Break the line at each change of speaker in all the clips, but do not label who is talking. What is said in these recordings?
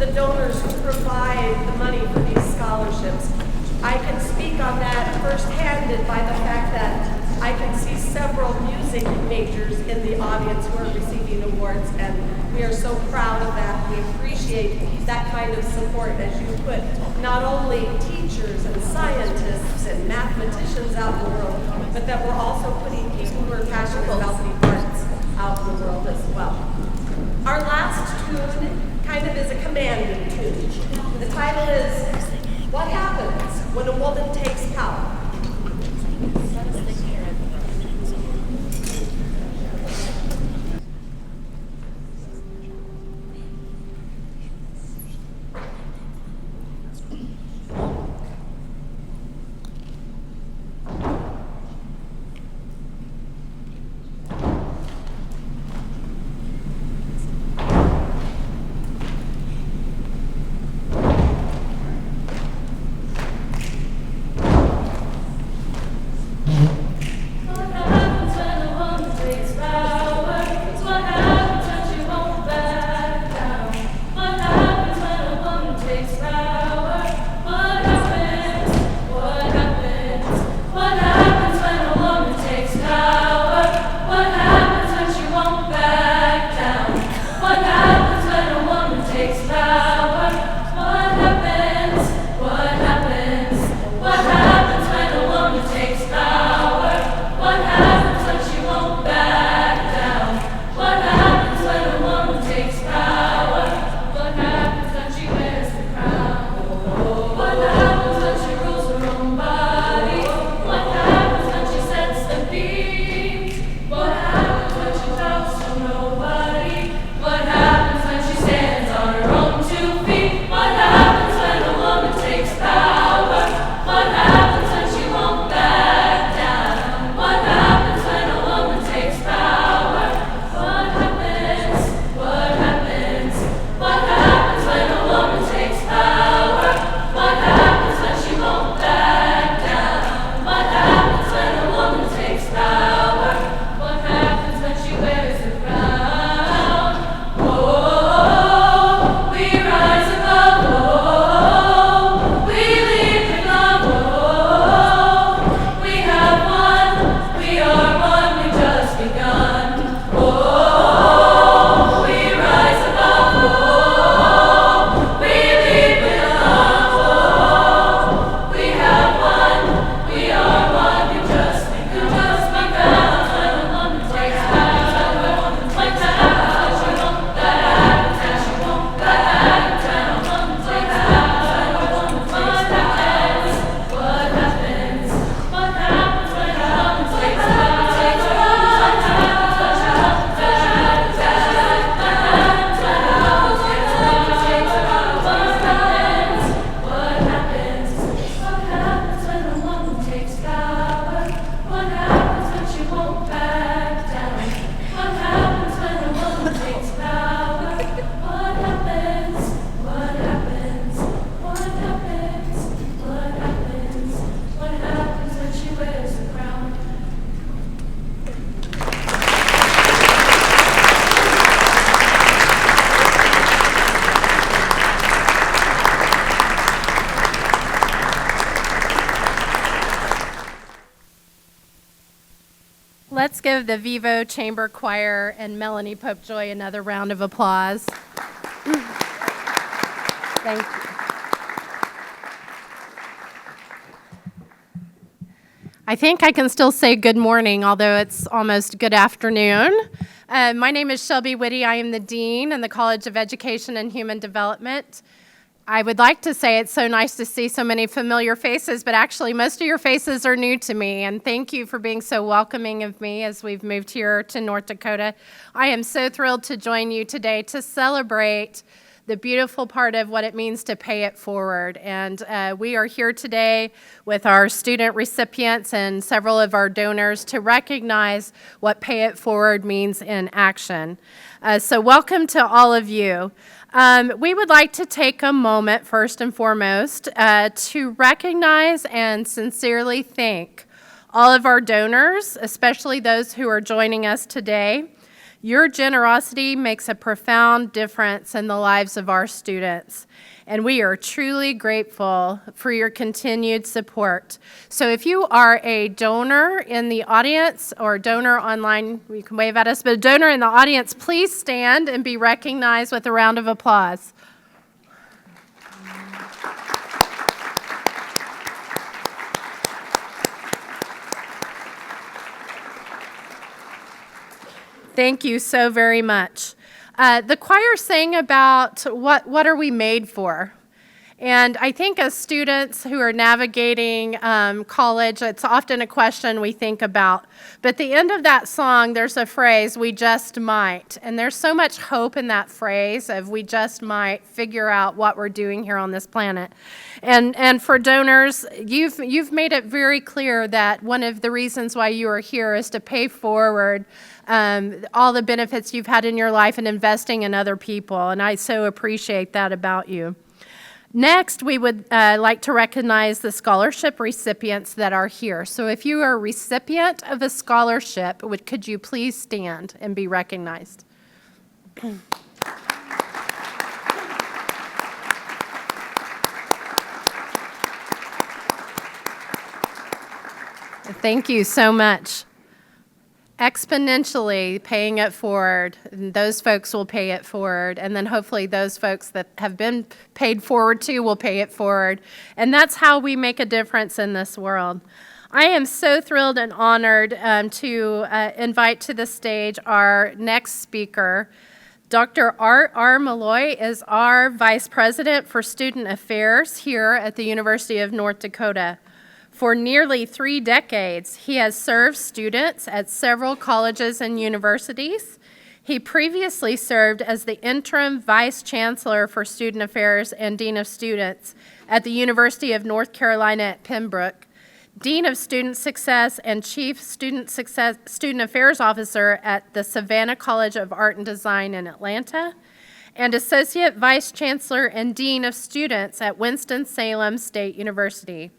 the donors who provide the money for these scholarships. I can speak on that first-handed by the fact that I can see several music majors in the audience who are receiving awards, and we are so proud of that. We appreciate that kind of support as you put not only teachers and scientists and mathematicians out in the world, but that we're also putting people who are passionate about the arts out in the world as well. Our last tune kind of is a commanding tune. The title is What Happens When a Woman Takes Power?
Let's give the Vivo Chamber Choir and Melanie Popejoy another round of applause. Thank you. I think I can still say good morning, although it's almost good afternoon. My name is Shelby Whitty. I am the Dean in the College of Education and Human Development. I would like to say it's so nice to see so many familiar faces, but actually most of your faces are new to me, and thank you for being so welcoming of me as we've moved here to North Dakota. I am so thrilled to join you today to celebrate the beautiful part of what it means to pay it forward. And we are here today with our student recipients and several of our donors to recognize what pay it forward means in action. So welcome to all of you. We would like to take a moment, first and foremost, to recognize and sincerely thank all of our donors, especially those who are joining us today. Your generosity makes a profound difference in the lives of our students, and we are truly grateful for your continued support. So if you are a donor in the audience or donor online, you can wave at us, but a donor in the audience, please stand and be recognized with a round of applause. Thank you so very much. The choir sang about what are we made for? And I think as students who are navigating college, it's often a question we think about. But at the end of that song, there's a phrase, we just might. And there's so much hope in that phrase of we just might figure out what we're doing here on this planet. And for donors, you've made it very clear that one of the reasons why you are here is to pay forward all the benefits you've had in your life and investing in other people. And I so appreciate that about you. Next, we would like to recognize the scholarship recipients that are here. So if you are a recipient of a scholarship, could you please stand and be recognized? Thank you so much. Exponentially paying it forward, and those folks will pay it forward, and then hopefully those folks that have been paid forward to will pay it forward, and that's how we make a difference in this world. I am so thrilled and honored to invite to the stage our next speaker. Dr. Art R. Malloy is our Vice President for Student Affairs here at the University of North Dakota. For nearly 3 decades, he has served students at several colleges and universities. He previously served as the interim vice chancellor for student affairs and dean of students at the University of North Carolina at Pembroke, dean of student success and chief student affairs officer at the Savannah College of Art and Design in Atlanta, and associate vice chancellor and dean of students at Winston-Salem State University.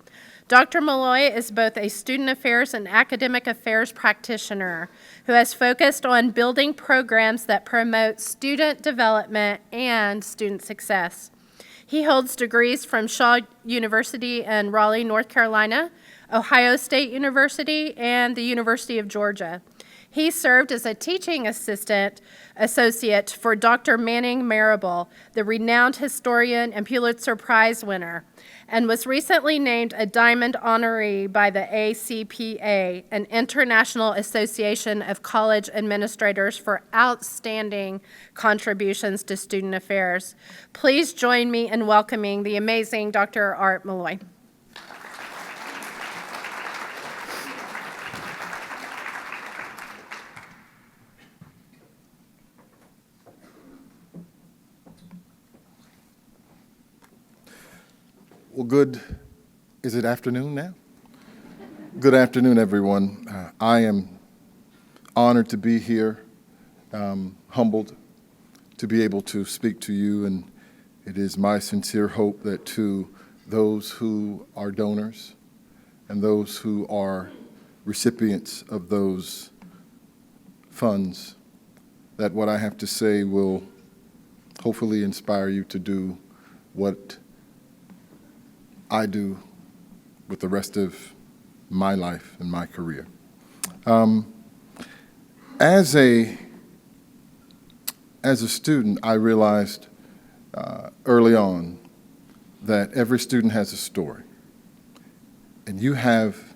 Dr. Malloy is both a student affairs and academic affairs practitioner who has focused on building programs that promote student development and student success. He holds degrees from Shaw University in Raleigh, North Carolina, Ohio State University, and the University of Georgia. He served as a teaching associate for Dr. Manning Marable, the renowned historian and Pulitzer Prize winner, and was recently named a Diamond honoree by the ACPA, an International Association of College Administrators, for outstanding contributions to student affairs. Please join me in welcoming the amazing Dr. Art Malloy.
Well, is it afternoon now? Good afternoon, everyone. I am honored to be here, humbled to be able to speak to you, and it is my sincere hope that to those who are donors and those who are recipients of those funds, that what I have to say will hopefully inspire you to do what I do with the rest of my life and my career. As a student, I realized early on that every student has a story, and you have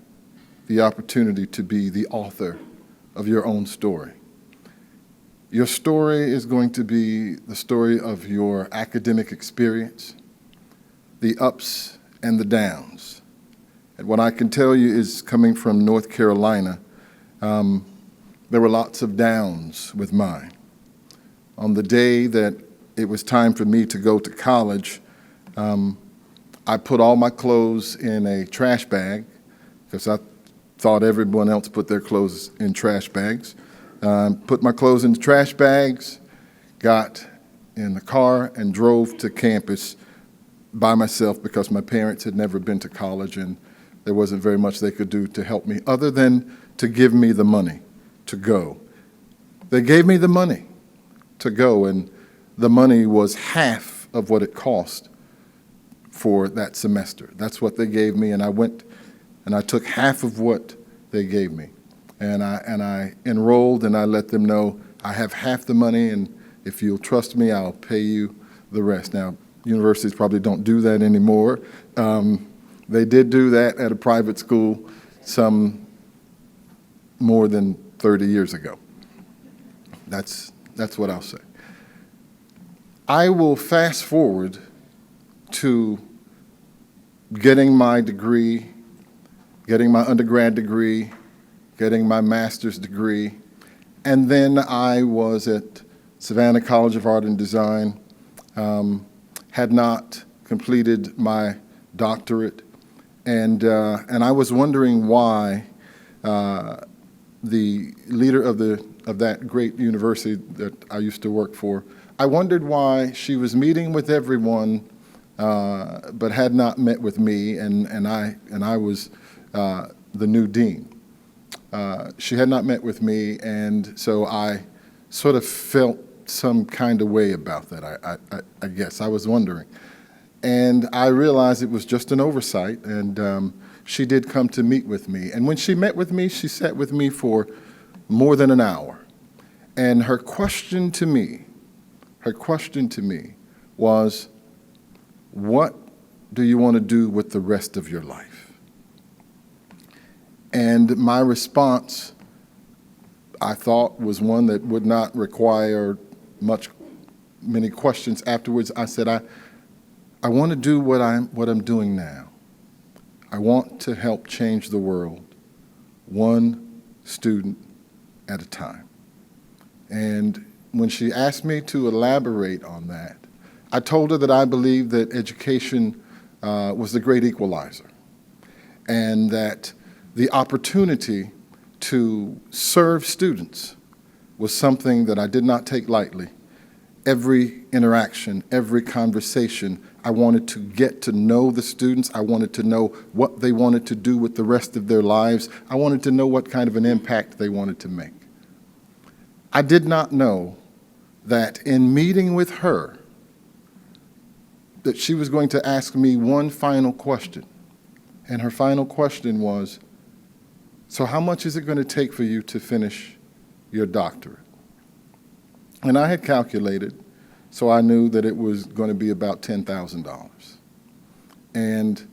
the opportunity to be the author of your own story. Your story is going to be the story of your academic experience, the ups and the downs. And what I can tell you is, coming from North Carolina, there were lots of downs with mine. On the day that it was time for me to go to college, I put all my clothes in a trash bag because I thought everyone else put their clothes in trash bags. Put my clothes in the trash bags, got in the car, and drove to campus by myself because my parents had never been to college and there wasn't very much they could do to help me other than to give me the money to go. They gave me the money to go, and the money was half of what it cost for that semester. That's what they gave me, and I went and I took half of what they gave me. And I enrolled, and I let them know I have half the money, and if you'll trust me, I'll pay you the rest. Now, universities probably don't do that anymore. They did do that at a private school some more than 30 years ago. That's what I'll say. I will fast forward to getting my degree, getting my undergrad degree, getting my master's degree, and then I was at Savannah College of Art and Design, had not completed my doctorate, and I was wondering why the leader of that great university that I used to work for, I wondered why she was meeting with everyone, but had not met with me, and I was the new dean. She had not met with me, and so I sort of felt some kind of way about that, I guess. I was wondering. And I realized it was just an oversight, and she did come to meet with me. And when she met with me, she sat with me for more than an hour. And her question to me was, what do you want to do with the rest of your life? And my response, I thought, was one that would not require many questions afterwards. I said, I want to do what I'm doing now. I want to help change the world, one student at a time. And when she asked me to elaborate on that, I told her that I believe that education was the great equalizer, and that the opportunity to serve students was something that I did not take lightly. Every interaction, every conversation, I wanted to get to know the students. I wanted to know what they wanted to do with the rest of their lives. I wanted to know what kind of an impact they wanted to make. I did not know that in meeting with her, that she was going to ask me one final question. And her final question was, so how much is it going to take for you to finish your doctorate? And I had calculated, so I knew that it was going to be about $10,000. And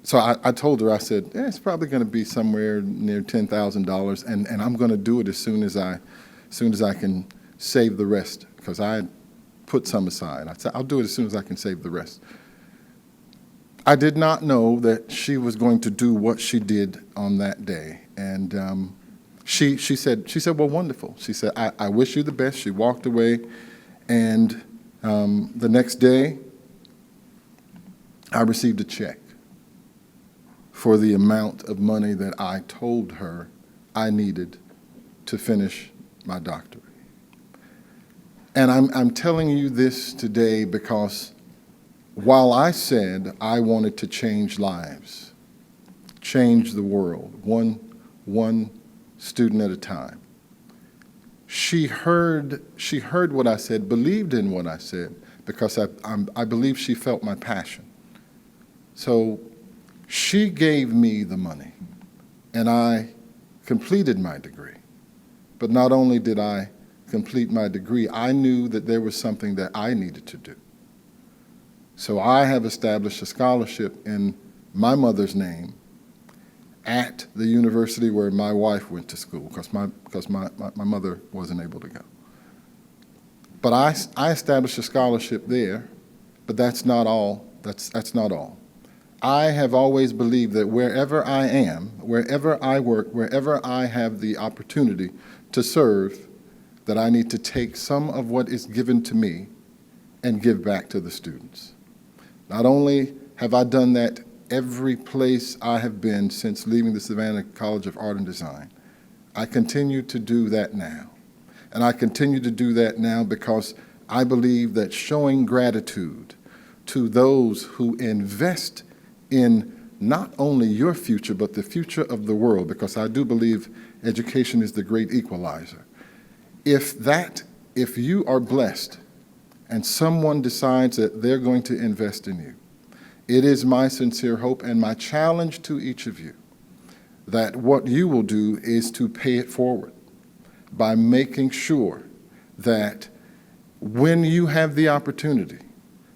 so I told her, I said, it's probably going to be somewhere near $10,000, and I'm going to do it as soon as I can save the rest, because I had put some aside. I said, I'll do it as soon as I can save the rest. I did not know that she was going to do what she did on that day. And she said, well, wonderful. She said, I wish you the best. She walked away. And the next day, I received a check for the amount of money that I told her I needed to finish my doctorate. And I'm telling you this today because while I said I wanted to change lives, change the world, one student at a time, she heard what I said, believed in what I said, because I believe she felt my passion. So she gave me the money, and I completed my degree. But not only did I complete my degree, I knew that there was something that I needed to do. So I have established a scholarship in my mother's name at the university where my wife went to school, because my mother wasn't able to go. But I established a scholarship there, but that's not all. That's not all. I have always believed that wherever I am, wherever I work, wherever I have the opportunity to serve, that I need to take some of what is given to me and give back to the students. Not only have I done that every place I have been since leaving the Savannah College of Art and Design, I continue to do that now. And I continue to do that now because I believe that showing gratitude to those who invest in not only your future, but the future of the world, because I do believe education is the great equalizer. if you are blessed and someone decides that they're going to invest in you, it is my sincere hope and my challenge to each of you that what you will do is to pay it forward by making sure that when you have the opportunity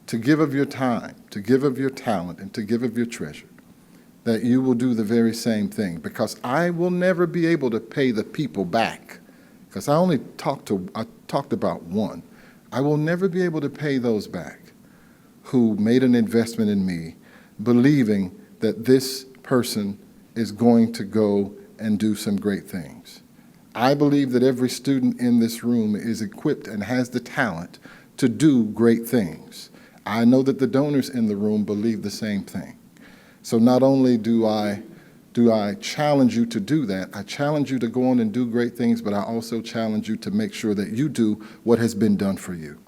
to give of your time, to give of your talent, and to give of your treasure, that you will do the very same thing. Because I will never be able to pay the people back, because I talked about one. I will never be able to pay those back who made an investment in me, believing that this person is going to go and do some great things. I believe that every student in this room is equipped and has the talent to do great things. I know that the donors in the room believe the same thing. So not only do I challenge you to do that, I challenge you to go on and do great things, but I also challenge you to make sure that you do what has been done for you,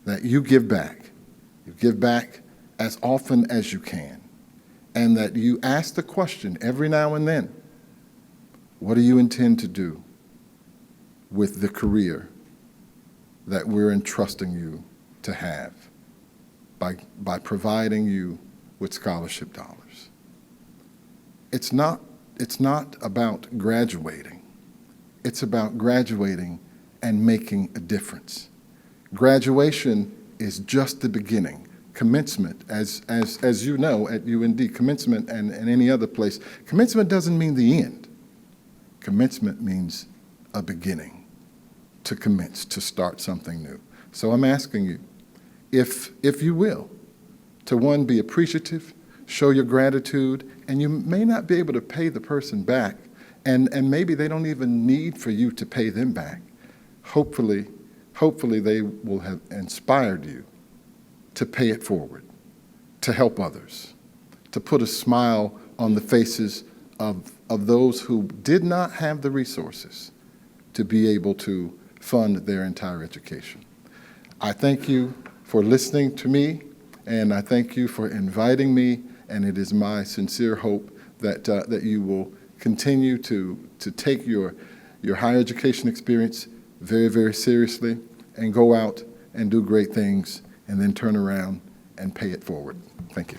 that you give back. You give back as often as you can, and that you ask the question every now and then, what do you intend to do with the career that we're entrusting you to have by providing you with scholarship dollars? It's not about graduating. It's about graduating and making a difference. Graduation is just the beginning. Commencement, as you know at UND, commencement and any other place, commencement doesn't mean the end. Commencement means a beginning, to commence, to start something new. So I'm asking you, if you will, to one, be appreciative, show your gratitude, and you may not be able to pay the person back, and maybe they don't even need for you to pay them back. Hopefully they will have inspired you to pay it forward, to help others, to put a smile on the faces of those who did not have the resources to be able to fund their entire education. I thank you for listening to me, and I thank you for inviting me, and it is my sincere hope that you will continue to take your higher education experience very, very seriously and go out and do great things and then turn around and pay it forward. Thank you.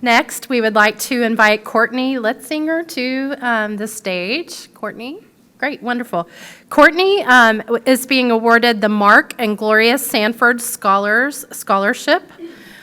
Next, we would like to invite Courtney Litzinger to the stage. Courtney? Great, wonderful. Courtney is being awarded the Mark and Gloria Sanford Scholarship.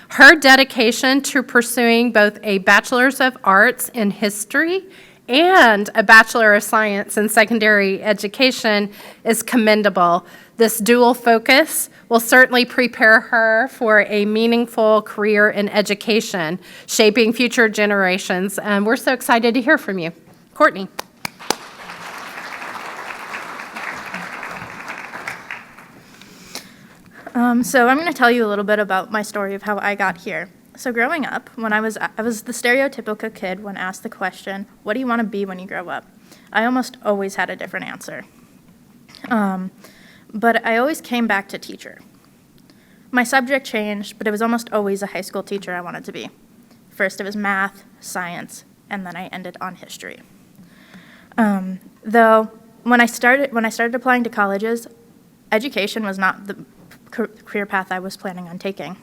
Her dedication to pursuing both a Bachelor's of Arts in History and a Bachelor of Science in Secondary Education is commendable. This dual focus will certainly prepare her for a meaningful career in education, shaping future generations. And we're so excited to hear from you. Courtney.
So I'm going to tell you a little bit about my story of how I got here. So growing up, when I was the stereotypical kid when asked the question, what do you want to be when you grow up? I almost always had a different answer. But I always came back to teacher. My subject changed, but it was almost always a high school teacher I wanted to be. First it was math, science, and then I ended on history. Though when I started applying to colleges, education was not the career path I was planning on taking.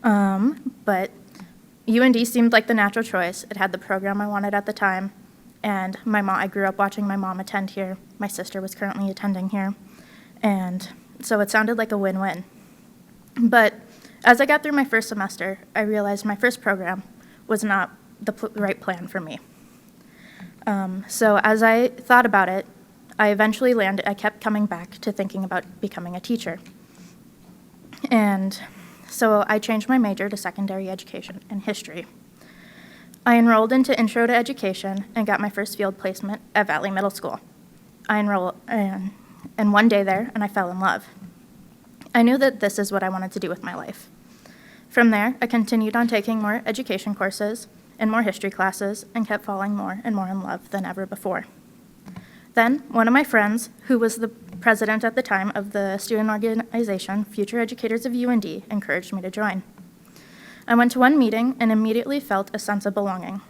But UND seemed like the natural choice. It had the program I wanted at the time, and I grew up watching my mom attend here. My sister was currently attending here, and so it sounded like a win-win. But as I got through my first semester, I realized my first program was not the right plan for me. So as I thought about it, I kept coming back to thinking about becoming a teacher. And so I changed my major to secondary education and history. I enrolled into Intro to Education and got my first field placement at Valley Middle School. I enrolled in one day there, and I fell in love. I knew that this is what I wanted to do with my life. From there, I continued on taking more education courses and more history classes and kept falling more and more in love than ever before. Then, one of my friends, who was the president at the time of the student organization, Future Educators of UND, encouraged me to join. I went to one meeting and immediately felt a sense of belonging.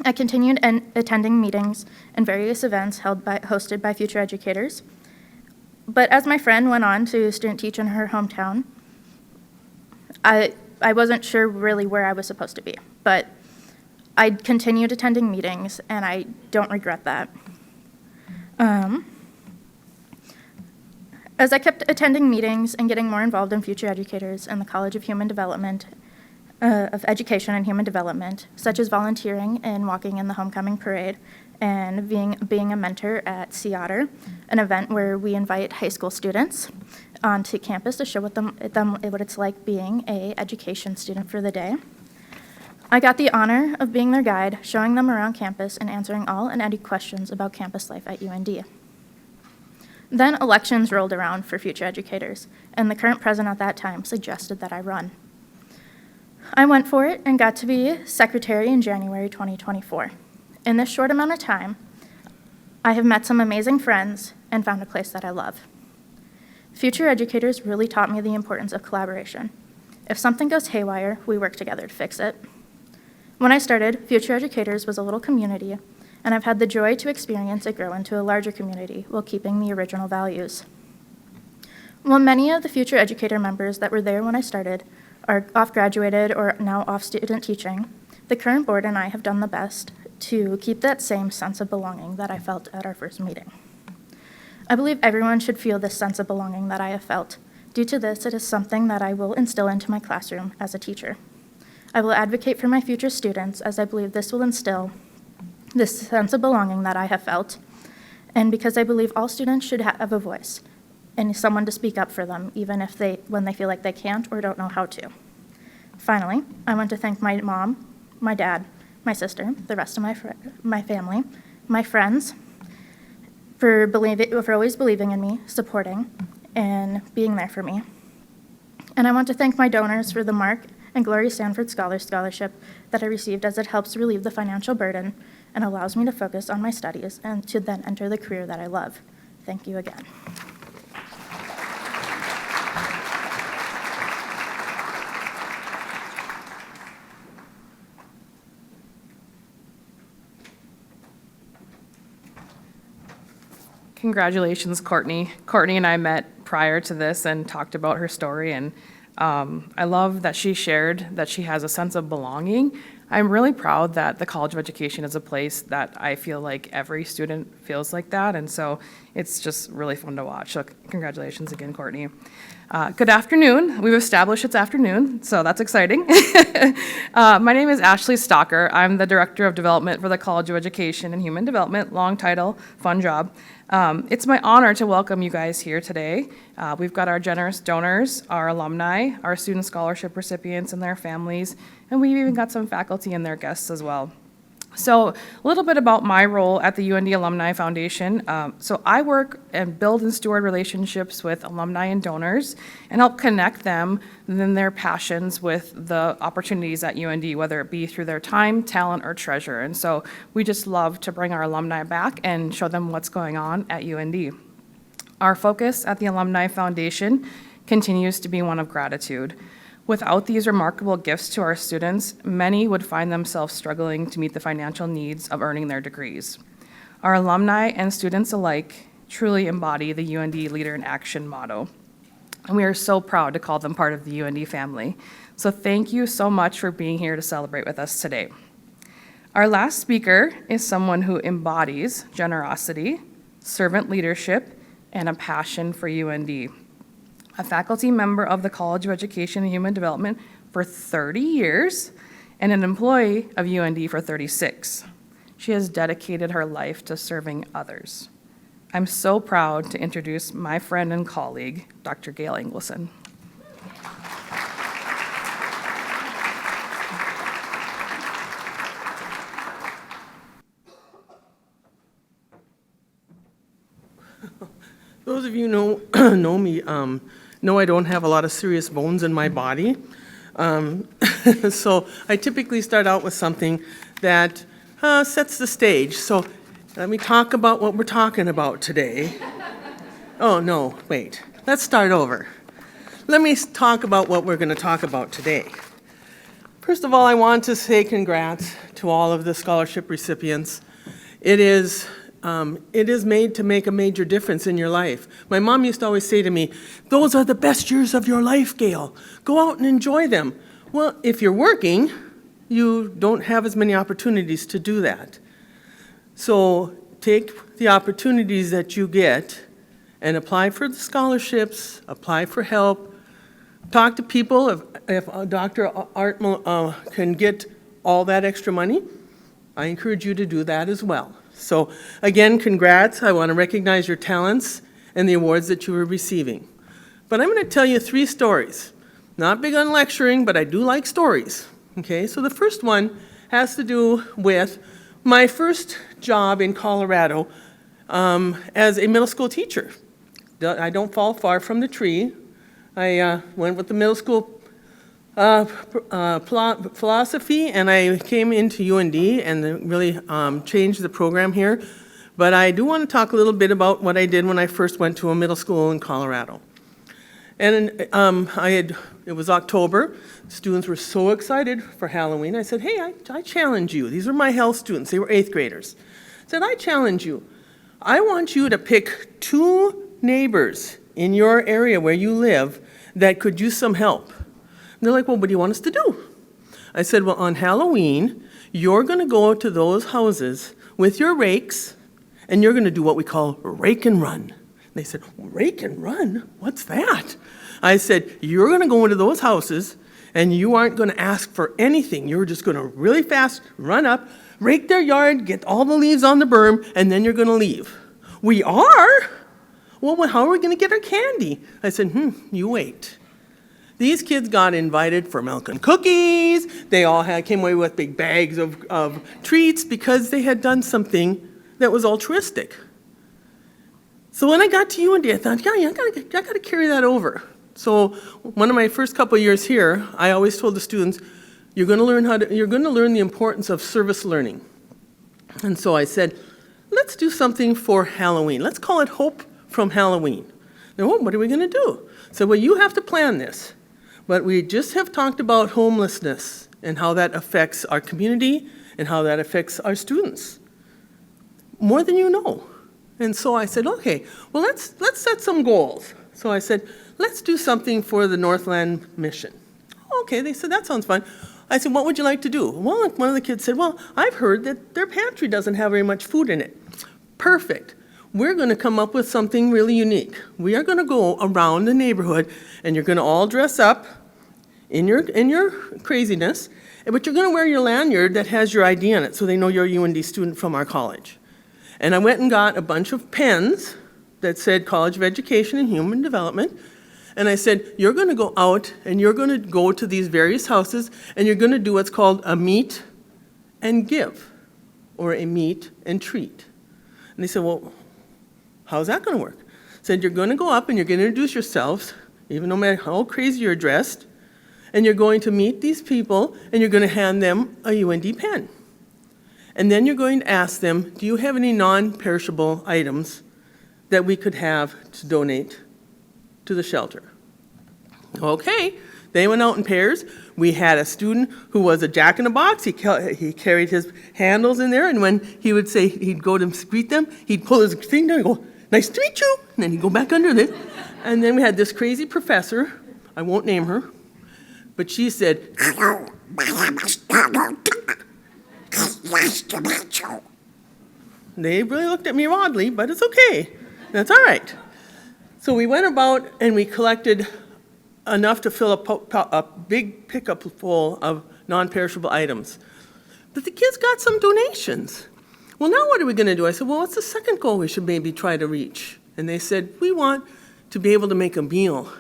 I continued attending meetings and various events hosted by Future Educators. But as my friend went on to student teach in her hometown, I wasn't sure really where I was supposed to be. But I continued attending meetings, and I don't regret that. As I kept attending meetings and getting more involved in Future Educators and the College of Human Development, of Education and Human Development, such as volunteering and walking in the homecoming parade, and being a mentor at CEHD, an event where we invite high school students onto campus to show what it's like being an education student for the day. I got the honor of being their guide, showing them around campus and answering all and any questions about campus life at UND. Then elections rolled around for Future Educators, and the current president at that time suggested that I run. I went for it and got to be secretary in January 2024. In this short amount of time, I have met some amazing friends and found a place that I love. Future Educators really taught me the importance of collaboration. If something goes haywire, we work together to fix it. When I started, Future Educators was a little community, and I've had the joy to experience it grow into a larger community while keeping the original values. While many of the Future Educator members that were there when I started are off-graduated or now off student teaching, the current board and I have done the best to keep that same sense of belonging that I felt at our first meeting. I believe everyone should feel this sense of belonging that I have felt. Due to this, it is something that I will instill into my classroom as a teacher. I will advocate for my future students, as I believe this will instill this sense of belonging that I have felt, and because I believe all students should have a voice and someone to speak up for them, even if when they feel like they can't or don't know how to. Finally, I want to thank my mom, my dad, my sister, the rest of my family, my friends, for always believing in me, supporting, and being there for me. And I want to thank my donors for the Mark and Gloria Sanford Scholarship that I received, as it helps relieve the financial burden and allows me to focus on my studies and to then enter the career that I love. Thank you again.
Congratulations, Courtney. Courtney and I met prior to this and talked about her story, and I love that she shared that she has a sense of belonging. I'm really proud that the College of Education is a place that I feel like every student feels like that, and so it's just really fun to watch. So congratulations again, Courtney. Good afternoon. We've established it's afternoon, so that's exciting. My name is Ashley Stalker. I'm the Director of Development for the College of Education and Human Development. Long title, fun job. It's my honor to welcome you guys here today. We've got our generous donors, our alumni, our student scholarship recipients and their families, and we've even got some faculty and their guests as well. So a little bit about my role at the UND Alumni Foundation. So I work and build and steward relationships with alumni and donors and help connect them and their passions with the opportunities at UND, whether it be through their time, talent, or treasure. And so we just love to bring our alumni back and show them what's going on at UND. Our focus at the Alumni Foundation continues to be one of gratitude. Without these remarkable gifts to our students, many would find themselves struggling to meet the financial needs of earning their degrees. Our alumni and students alike truly embody the UND Leader in Action motto, and we are so proud to call them part of the UND family. So thank you so much for being here to celebrate with us today. Our last speaker is someone who embodies generosity, servant leadership, and a passion for UND. A faculty member of the College of Education and Human Development for 30 years, and an employee of UND for 36. She has dedicated her life to serving others. I'm so proud to introduce my friend and colleague, Dr. Gail Ingleson.
Those of you know me know I don't have a lot of serious bones in my body. So I typically start out with something that sets the stage. So let me talk about what we're talking about today. Oh, no, wait. Let's start over. Let me talk about what we're going to talk about today. First of all, I want to say congrats to all of the scholarship recipients. It is made to make a major difference in your life. My mom used to always say to me, "Those are the best years of your life, Gail. Go out and enjoy them." Well, if you're working, you don't have as many opportunities to do that. So take the opportunities that you get and apply for the scholarships, apply for help, talk to people. If Dr. Artmel can get all that extra money, I encourage you to do that as well. So again, congrats. I want to recognize your talents and the awards that you are receiving. But I'm going to tell you 3 stories. Not big on lecturing, but I do like stories. Okay, so the first one has to do with my first job in Colorado as a middle school teacher. I don't fall far from the tree. I went with the middle school philosophy, and I came into UND and really changed the program here. But I do want to talk a little bit about what I did when I first went to a middle school in Colorado. And it was October. Students were so excited for Halloween. I said, "Hey, I challenge you." These were my health students. They were 8th graders. I said, "I challenge you. I want you to pick 2 neighbors in your area where you live that could use some help." And they're like, "Well, what do you want us to do?" I said, "Well, on Halloween, you're going to go to those houses with your rakes, and you're going to do what we call rake and run." They said, "Rake and run? What's that?" I said, "You're going to go into those houses, and you aren't going to ask for anything. You're just going to really fast run up, rake their yard, get all the leaves on the berm, and then you're going to leave." "We are? Well, how are we going to get our candy?" I said, "You wait." These kids got invited for milk and cookies. They all came away with big bags of treats because they had done something that was altruistic. So when I got to UND, I thought, I got to carry that over. So one of my first couple of years here, I always told the students, you're going to learn the importance of service learning. And so I said, let's do something for Halloween. Let's call it Hope from Halloween. Now, what are we going to do? I said, well, you have to plan this. But we just have talked about homelessness and how that affects our community and how that affects our students. More than you know. And so I said, okay, well, let's set some goals. So I said, let's do something for the Northland Mission. Okay, they said, that sounds fun. I said, what would you like to do? Well, one of the kids said, well, I've heard that their pantry doesn't have very much food in it. Perfect. We're going to come up with something really unique. We are going to go around the neighborhood, and you're going to all dress up in your craziness, but you're going to wear your lanyard that has your ID on it so they know you're a UND student from our college. And I went and got a bunch of pens that said College of Education and Human Development, and I said, you're going to go out and you're going to go to these various houses and you're going to do what's called a meet and give, or a meet and treat. And they said, well, how's that going to work? I said, you're going to go up and you're going to introduce yourselves, even no matter how crazy you're dressed, and you're going to meet these people and you're going to hand them a UND pen. And then you're going to ask them, do you have any non-perishable items that we could have to donate to the shelter? Okay, they went out in pairs. We had a student who was a jack-in-the-box. He carried his handles in there, and when he would say, he'd go to greet them, he'd pull his thing down and go, nice to meet you, and then he'd go back under this. And then we had this crazy professor, I won't name her, but she said, hello, my name is Donald Duck. Nice to meet you. They really looked at me oddly, but it's okay. That's all right. So we went about and we collected enough to fill a big pickup full of non-perishable items. But the kids got some donations. Well, now what are we going to do? I said, well, what's the second goal we should maybe try to reach? And they said, we want to be able to make a meal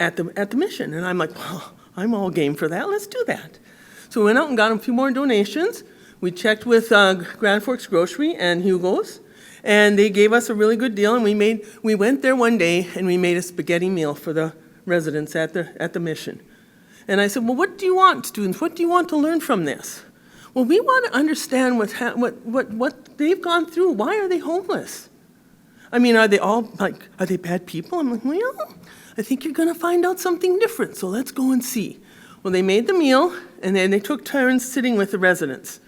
at the mission. And I'm like, well, I'm all game for that. Let's do that. So we went out and got a few more donations. We checked with Grand Forks Grocery and Hugo's, and they gave us a really good deal. And we went there one day and we made a spaghetti meal for the residents at the mission. And I said, well, what do you want, students? What do you want to learn from this? Well, we want to understand what they've gone through. Why are they homeless? I mean, are they all, like, are they bad people? I'm like, well, I think you're gonna find out something different, so let's go and see. Well, they made the meal, and then they took turns sitting with the residents.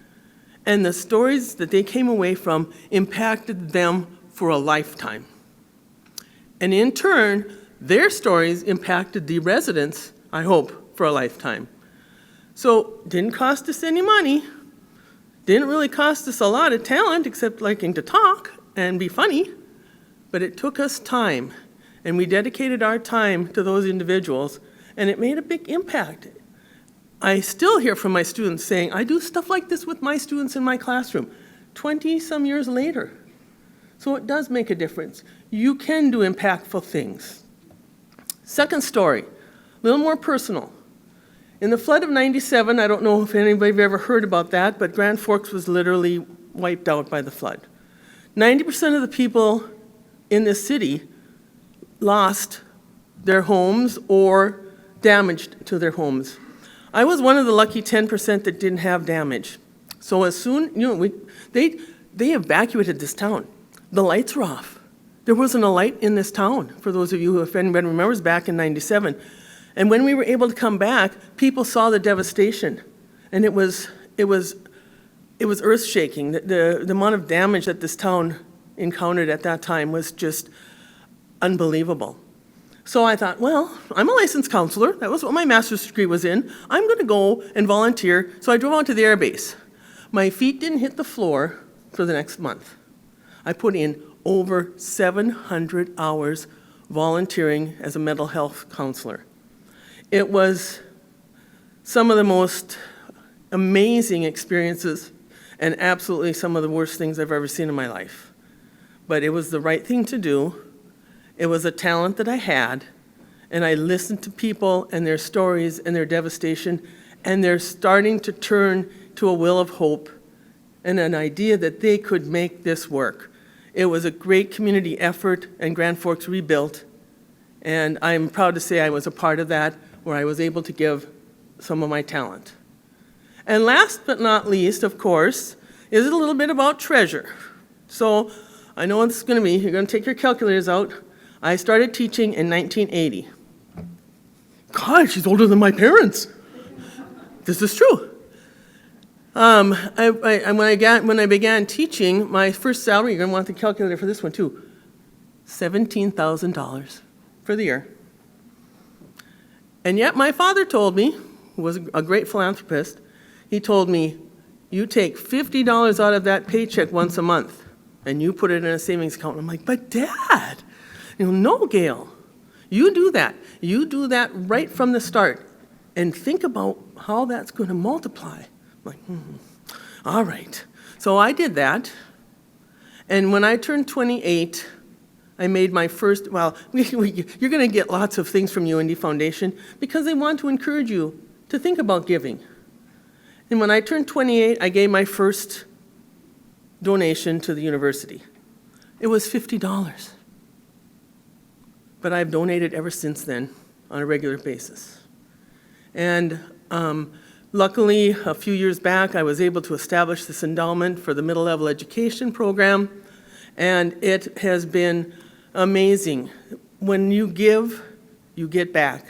And the stories that they came away from impacted them for a lifetime. And in turn, their stories impacted the residents, I hope, for a lifetime. So, didn't cost us any money, didn't really cost us a lot of talent except liking to talk and be funny, but it took us time, and we dedicated our time to those individuals, and it made a big impact. I still hear from my students saying, I do stuff like this with my students in my classroom, 20-some years later. So it does make a difference. You can do impactful things. Second story, a little more personal. In the flood of '97, I don't know if anybody ever heard about that, but Grand Forks was literally wiped out by the flood. 90% of the people in this city lost their homes or damaged to their homes. I was one of the lucky 10% that didn't have damage. So as soon, they evacuated this town. The lights were off. There wasn't a light in this town, for those of you who, if anybody remembers, back in '97. And when we were able to come back, people saw the devastation. And it was earth-shaking. The amount of damage that this town encountered at that time was just unbelievable. So I thought, well, I'm a licensed counselor. That was what my master's degree was in. I'm going to go and volunteer. So I drove out to the air base. My feet didn't hit the floor for the next month. I put in over 700 hours volunteering as a mental health counselor. It was some of the most amazing experiences and absolutely some of the worst things I've ever seen in my life. But it was the right thing to do. It was a talent that I had, and I listened to people and their stories and their devastation, and they're starting to turn to a will of hope and an idea that they could make this work. It was a great community effort, and Grand Forks rebuilt, and I'm proud to say I was a part of that, where I was able to give some of my talent. And last but not least, of course, is a little bit about treasure. So I know what this is going to be. You're going to take your calculators out. I started teaching in 1980. God, she's older than my parents. This is true. When I began teaching, my first salary, you're going to want the calculator for this one too, $17,000 for the year. And yet my father told me, who was a great philanthropist, he told me, you take $50 out of that paycheck once a month and you put it in a savings account. I'm like, but Dad, no, Gail, you do that. You do that right from the start and think about how that's going to multiply. I'm like, all right. So I did that. And when I turned 28, I made my first, well, you're going to get lots of things from UND Foundation because they want to encourage you to think about giving. And when I turned 28, I gave my first donation to the university. It was $50. But I've donated ever since then on a regular basis. And luckily, a few years back, I was able to establish this endowment for the middle level education program, and it has been amazing. When you give, you get back.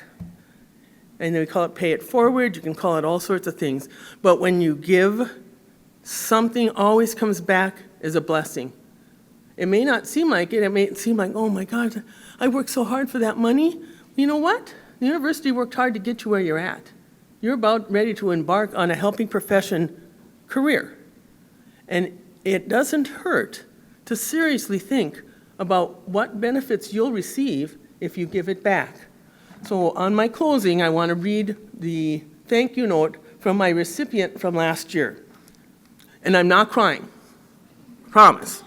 And we call it pay it forward, you can call it all sorts of things. But when you give, something always comes back as a blessing. It may not seem like it may seem like, oh my God, I worked so hard for that money. You know what? The university worked hard to get you where you're at. You're about ready to embark on a helping profession career. And it doesn't hurt to seriously think about what benefits you'll receive if you give it back. So on my closing, I want to read the thank you note from my recipient from last year. And I'm not crying, promise.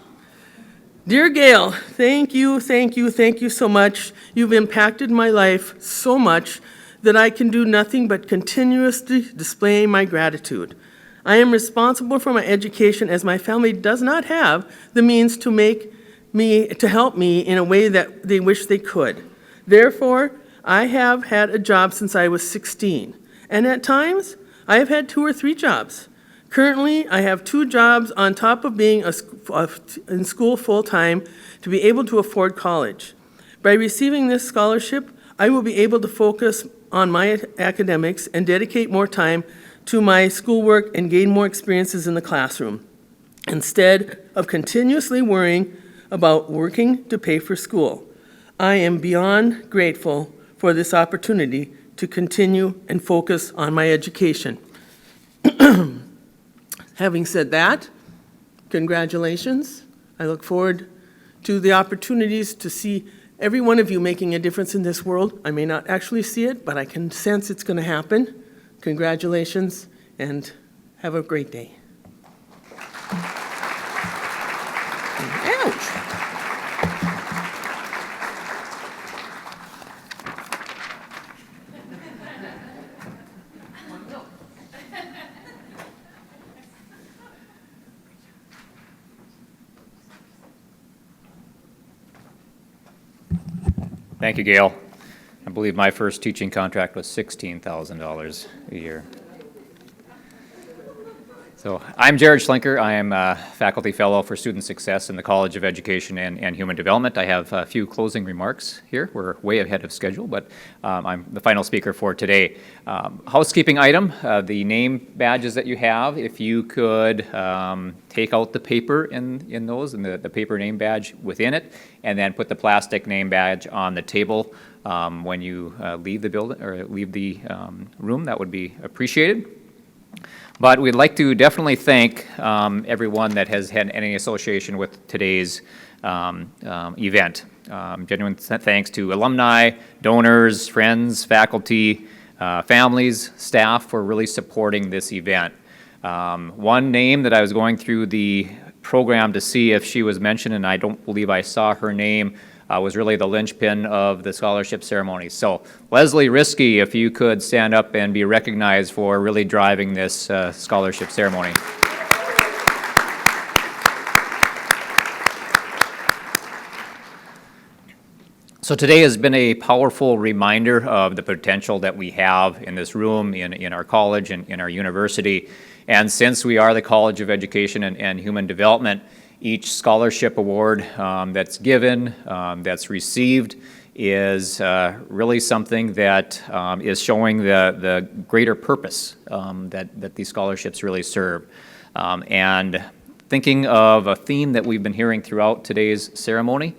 Dear Gail, thank you so much. You've impacted my life so much that I can do nothing but continuously display my gratitude. I am responsible for my education as my family does not have the means to help me in a way that they wish they could. Therefore, I have had a job since I was 16, and at times, I have had 2 or 3 jobs. Currently, I have 2 jobs on top of being in school full-time to be able to afford college. By receiving this scholarship, I will be able to focus on my academics and dedicate more time to my schoolwork and gain more experiences in the classroom, instead of continuously worrying about working to pay for school. I am beyond grateful for this opportunity to continue and focus on my education. Having said that, congratulations. I look forward to the opportunities to see every one of you making a difference in this world. I may not actually see it, but I can sense it's going to happen. Congratulations, and have a great day. Ouch.
Thank you, Gail. I believe my first teaching contract was $16,000 a year. So I'm Jared Schlenker. I am a faculty fellow for student success in the College of Education and Human Development. I have a few closing remarks here. We're way ahead of schedule, but I'm the final speaker for today. Housekeeping item, the name badges that you have, if you could take out the paper in those and the paper name badge within it, and then put the plastic name badge on the table when you leave the building or leave the room, that would be appreciated. But we'd like to definitely thank everyone that has had any association with today's event. Genuine thanks to alumni, donors, friends, faculty, families, staff for really supporting this event. One name that I was going through the program to see if she was mentioned, and I don't believe I saw her name, was really the linchpin of the scholarship ceremony. So Leslie Risky, if you could stand up and be recognized for really driving this scholarship ceremony. So today has been a powerful reminder of the potential that we have in this room, in our college, and in our university. And since we are the College of Education and Human Development, each scholarship award that's given, that's received, is really something that is showing the greater purpose that these scholarships really serve. And thinking of a theme that we've been hearing throughout today's ceremony,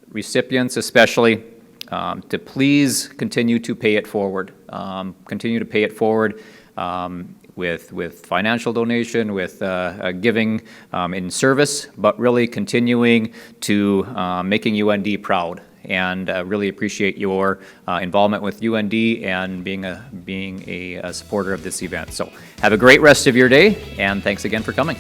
recipients especially, to please continue to pay it forward. Continue to pay it forward with financial donation, with giving in service, but really continuing to making UND proud. And really appreciate your involvement with UND and being a supporter of this event. So have a great rest of your day, and thanks again for coming.